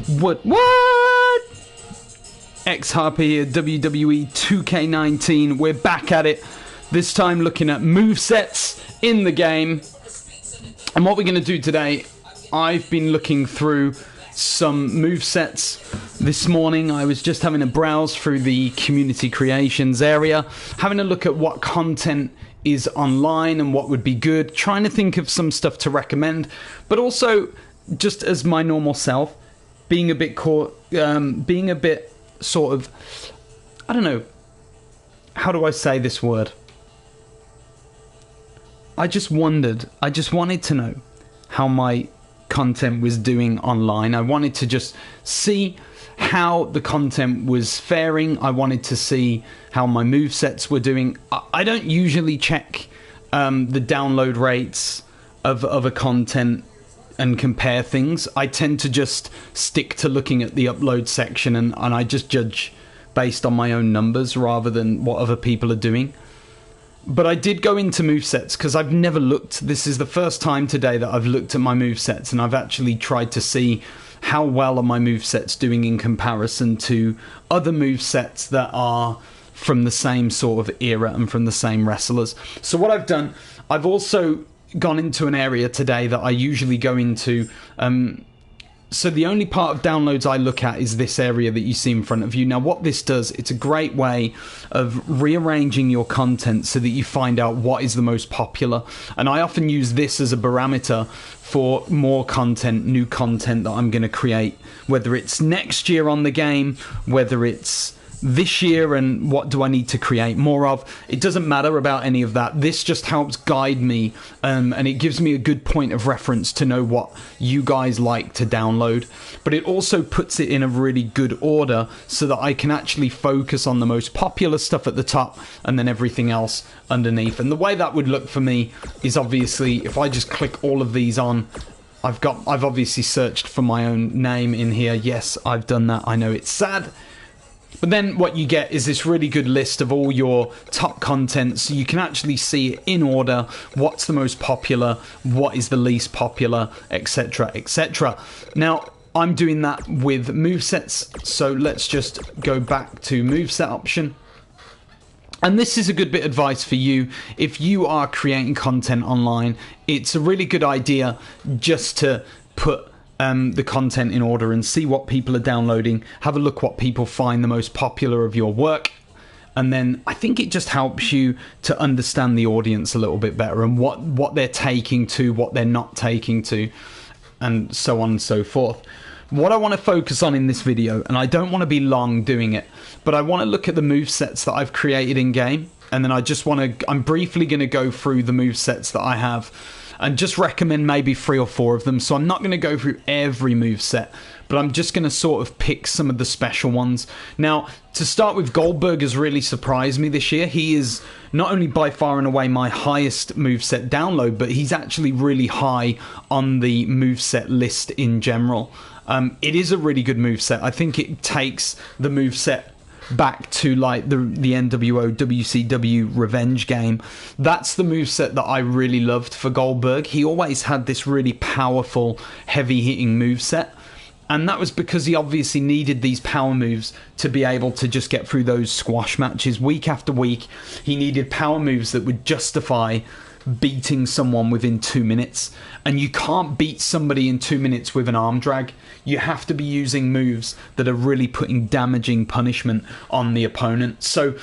What? X-Harper here, WWE2k19. We're back at it. This time looking at movesets in the game. And what we're going to do today, I've been looking through some movesets this morning. I was just having a browse through the community creations area, having a look at what content is online and what would be good, trying to think of some stuff to recommend, but also just as my normal self, being a bit sort of, I don't know, how do I say this word? I just wanted to know how my content was doing online. I wanted to just see how the content was faring. I wanted to see how my movesets were doing. I don't usually check the download rates of a content and compare things. I tend to just stick to looking at the upload section and I just judge based on my own numbers rather than what other people are doing. But I did go into movesets because I've never looked. This is the first time today that I've looked at my movesets and I've actually tried to see how well are my movesets doing in comparison to other movesets that are from the same sort of era and from the same wrestlers. So what I've done, I've also gone into an area today that I usually go into. So the only part of downloads I look at is this area that you see in front of you. Now what this does, it's a great way of rearranging your content so that you find out what is the most popular. And I often use this as a barometer for more content, new content that I'm going to create, whether it's next year on the game, whether it's this year and what do I need to create more of. It doesn't matter about any of that. This just helps guide me and it gives me a good point of reference to know what you guys like to download, but it also puts it in a really good order so that I can actually focus on the most popular stuff at the top and then everything else underneath. And the way that would look for me is obviously if I just click all of these on, I've obviously searched for my own name in here. Yes, I've done that. I know it's sad. But then what you get is this really good list of all your top content, so you can actually see it in order, what's the most popular, what is the least popular, etc, etc. Now, I'm doing that with movesets, so let's just go back to moveset option. And this is a good bit of advice for you. If you are creating content online, it's a really good idea just to put the content in order and see what people are downloading, have a look what people find the most popular of your work, and then I think it just helps you to understand the audience a little bit better and what they're taking to, what they're not taking to, and so on and so forth. What I want to focus on in this video, and I don't want to be long doing it, but I want to look at the movesets that I've created in game, and then I'm briefly going to go through the movesets that I have and just recommend maybe 3 or 4 of them. So I'm not going to go through every moveset, but I'm just going to sort of pick some of the special ones. Now, to start with, Goldberg has really surprised me this year. He is not only by far and away my highest moveset download, but he's actually really high on the moveset list in general. It is a really good moveset. I think it takes the moveset back to like the NWO WCW Revenge game. That's the moveset that I really loved for Goldberg. He always had this really powerful, heavy-hitting moveset, and that was because he obviously needed these power moves to be able to just get through those squash matches week after week. He needed power moves that would justify beating someone within 2 minutes, and you can't beat somebody in 2 minutes with an arm drag. You have to be using moves that are really putting damaging punishment on the opponent. So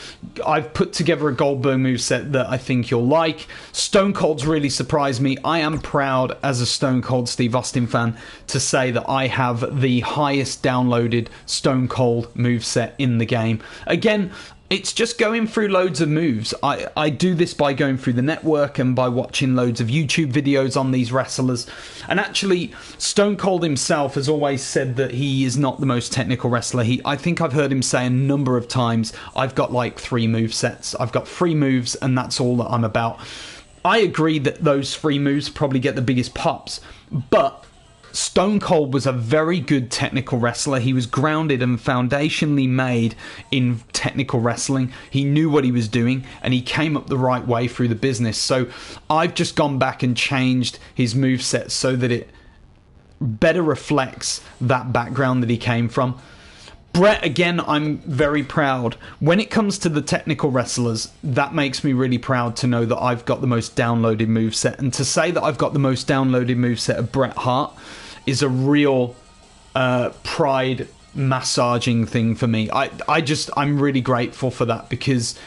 I've put together a Goldberg moveset that I think you'll like. Stone Cold's really surprised me. I am proud as a Stone Cold Steve Austin fan to say that I have the highest downloaded Stone Cold moveset in the game. Again, it's just going through loads of moves. I do this by going through the network and by watching loads of YouTube videos on these wrestlers. And actually, Stone Cold himself has always said that he is not the most technical wrestler. I think I've heard him say a number of times, I've got like 3 movesets. I've got 3 moves and that's all that I'm about. I agree that those 3 moves probably get the biggest pops, but Stone Cold was a very good technical wrestler. He was grounded and foundationally made in technical wrestling. He knew what he was doing, and he came up the right way through the business. So I've just gone back and changed his moveset so that it better reflects that background that he came from. Brett, again, I'm very proud. When it comes to the technical wrestlers, that makes me really proud to know that I've got the most downloaded moveset. And to say that I've got the most downloaded moveset of Bret Hart is a real pride massaging thing for me. I'm really grateful for that, because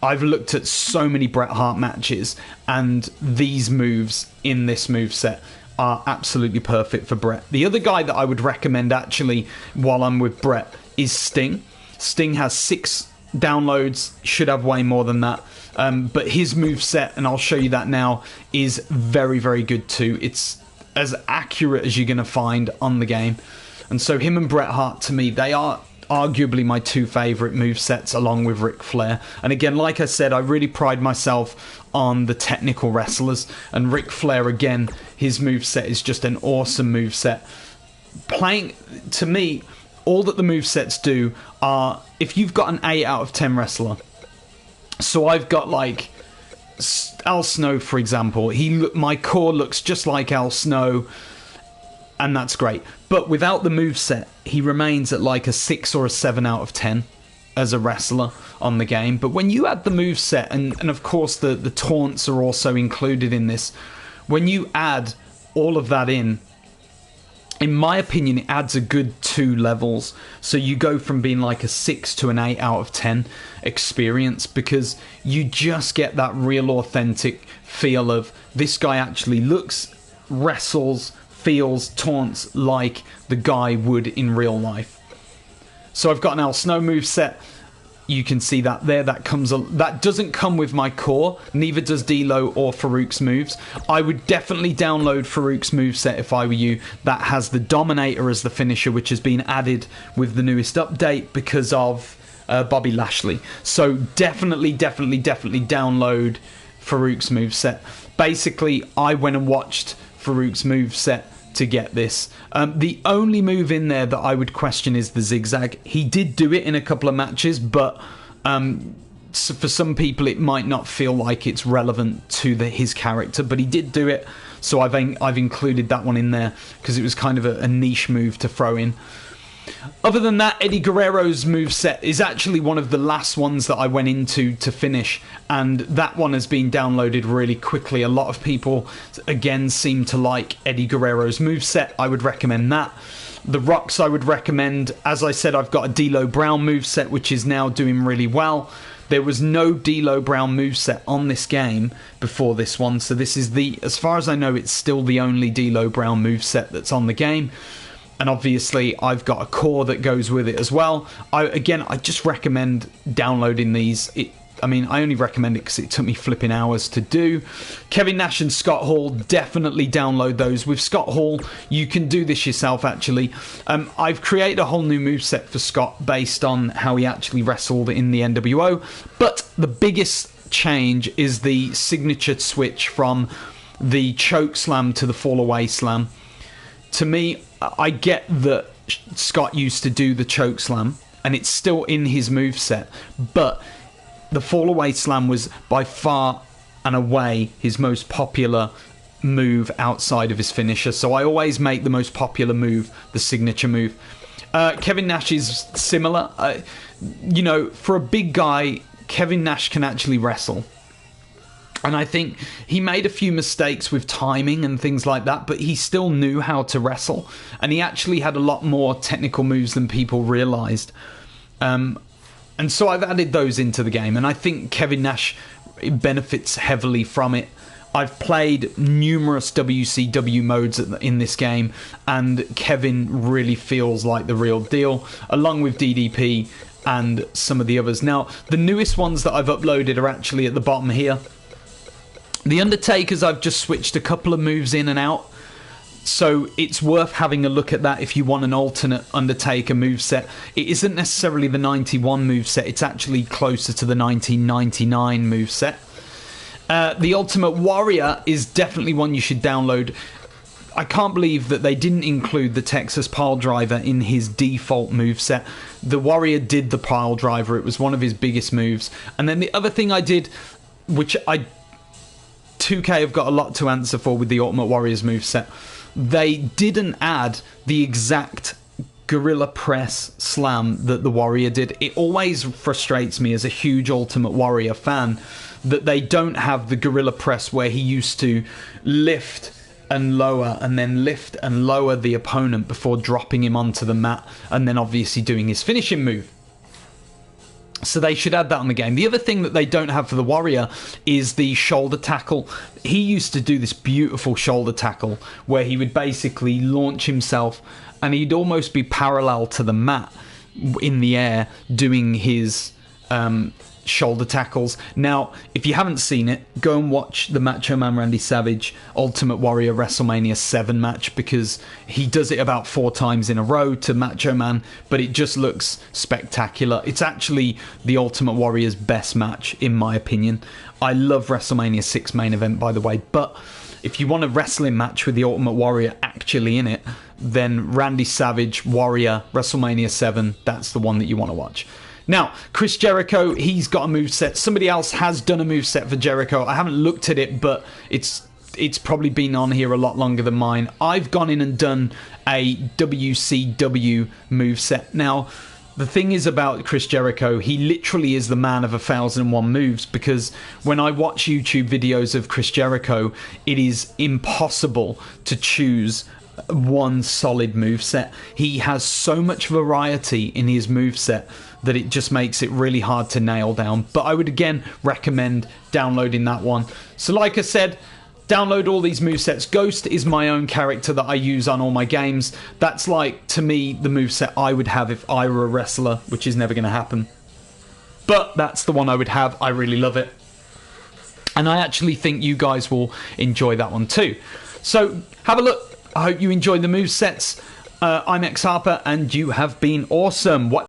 I've looked at so many Bret Hart matches, and these moves in this moveset are absolutely perfect for Bret. The other guy that I would recommend, actually, while I'm with Bret, is Sting. Sting has 6 downloads, should have way more than that. But his moveset, and I'll show you that now, is very, very good too. It's as accurate as you're going to find on the game. And so him and Bret Hart, to me, they are arguably my 2 favourite movesets, along with Ric Flair. And again, like I said, I really pride myself on the technical wrestlers. And Ric Flair, again, his moveset is just an awesome moveset. To me, all that the movesets do are, if you've got an 8 out of 10 wrestler, so I've got like Al Snow, for example. My core looks just like Al Snow, and that's great. But without the moveset, he remains at like a 6 or a 7 out of 10 as a wrestler on the game. But when you add the moveset, and of course the taunts are also included in this, when you add all of that in my opinion, it adds a good 2 levels. So you go from being like a 6 to an 8 out of 10 experience, because you just get that real authentic feel of this guy actually looks, wrestles, feels, taunts like the guy would in real life. So I've got an Al Snow moveset. You can see that there. That doesn't come with my core. Neither does D'Lo or Farouk's moves. I would definitely download Farouk's moveset if I were you. That has the Dominator as the finisher, which has been added with the newest update because of Bobby Lashley. So definitely download Farouk's moveset. Basically, I went and watched Farouk's moveset to get this. The only move in there that I would question is the zigzag. He did do it in a couple of matches, but so for some people it might not feel like it's relevant to his character, but he did do it, so I've included that one in there because it was kind of a niche move to throw in. Other than that, Eddie Guerrero's moveset is actually one of the last ones that I went into to finish, and that one has been downloaded really quickly. A lot of people, again, seem to like Eddie Guerrero's moveset. I would recommend that. The Rocks I would recommend. As I said, I've got a D'Lo Brown moveset, which is now doing really well. There was no D'Lo Brown moveset on this game before this one, so this is as far as I know, it's still the only D'Lo Brown moveset that's on the game. And obviously, I've got a core that goes with it as well. I just recommend downloading these. I only recommend it because it took me flipping hours to do. Kevin Nash and Scott Hall, definitely download those. With Scott Hall, you can do this yourself, actually. I've created a whole new moveset for Scott based on how he actually wrestled in the NWO. But the biggest change is the signature switch from the choke slam to the fall away slam. To me, I get that Scott used to do the choke slam, and it's still in his moveset, but the fall away slam was by far and away his most popular move outside of his finisher. So I always make the most popular move the signature move. Kevin Nash is similar. For a big guy, Kevin Nash can actually wrestle. And I think he made a few mistakes with timing and things like that, but he still knew how to wrestle. And he actually had a lot more technical moves than people realised. And so I've added those into the game. And I think Kevin Nash benefits heavily from it. I've played numerous WCW modes in this game, and Kevin really feels like the real deal, along with DDP and some of the others. Now, the newest ones that I've uploaded are actually at the bottom here. The Undertaker's, I've just switched a couple of moves in and out, so it's worth having a look at that if you want an alternate Undertaker moveset. It isn't necessarily the 91 moveset, it's actually closer to the 1999 moveset. The Ultimate Warrior is definitely one you should download. I can't believe that they didn't include the Texas Pile Driver in his default moveset. The Warrior did the Pile Driver, it was one of his biggest moves. And then the other thing I did, which 2K have got a lot to answer for with the Ultimate Warriors moveset. they didn't add the exact gorilla press slam that the Warrior did. It always frustrates me as a huge Ultimate Warrior fan that they don't have the gorilla press where he used to lift and lower and then lift and lower the opponent before dropping him onto the mat and then obviously doing his finishing move. So they should add that on the game. The other thing that they don't have for the Warrior is the shoulder tackle. He used to do this beautiful shoulder tackle where he would basically launch himself and he'd almost be parallel to the mat in the air doing his shoulder tackles. Now, if you haven't seen it, go and watch the Macho Man Randy Savage Ultimate Warrior WrestleMania 7 match, because he does it about 4 times in a row to Macho Man, but it just looks spectacular. It's actually the Ultimate Warrior's best match, in my opinion. I love WrestleMania 6 main event, by the way, but if you want a wrestling match with the Ultimate Warrior actually in it, then Randy Savage Warrior WrestleMania 7, that's the one that you want to watch. Now, Chris Jericho, he's got a moveset. Somebody else has done a moveset for Jericho. I haven't looked at it, but it's probably been on here a lot longer than mine. I've gone in and done a WCW moveset. Now, the thing is about Chris Jericho, he literally is the man of 1,001 moves, because when I watch YouTube videos of Chris Jericho, it is impossible to choose one solid moveset. He has so much variety in his moveset that it just makes it really hard to nail down. But I would again recommend downloading that one. So like I said, download all these movesets. Ghost is my own character that I use on all my games. That's like, to me, the moveset I would have if I were a wrestler, which is never going to happen. But that's the one I would have. I really love it. And I actually think you guys will enjoy that one too. So have a look. I hope you enjoyed the movesets. I'm X Harper, and you have been awesome. What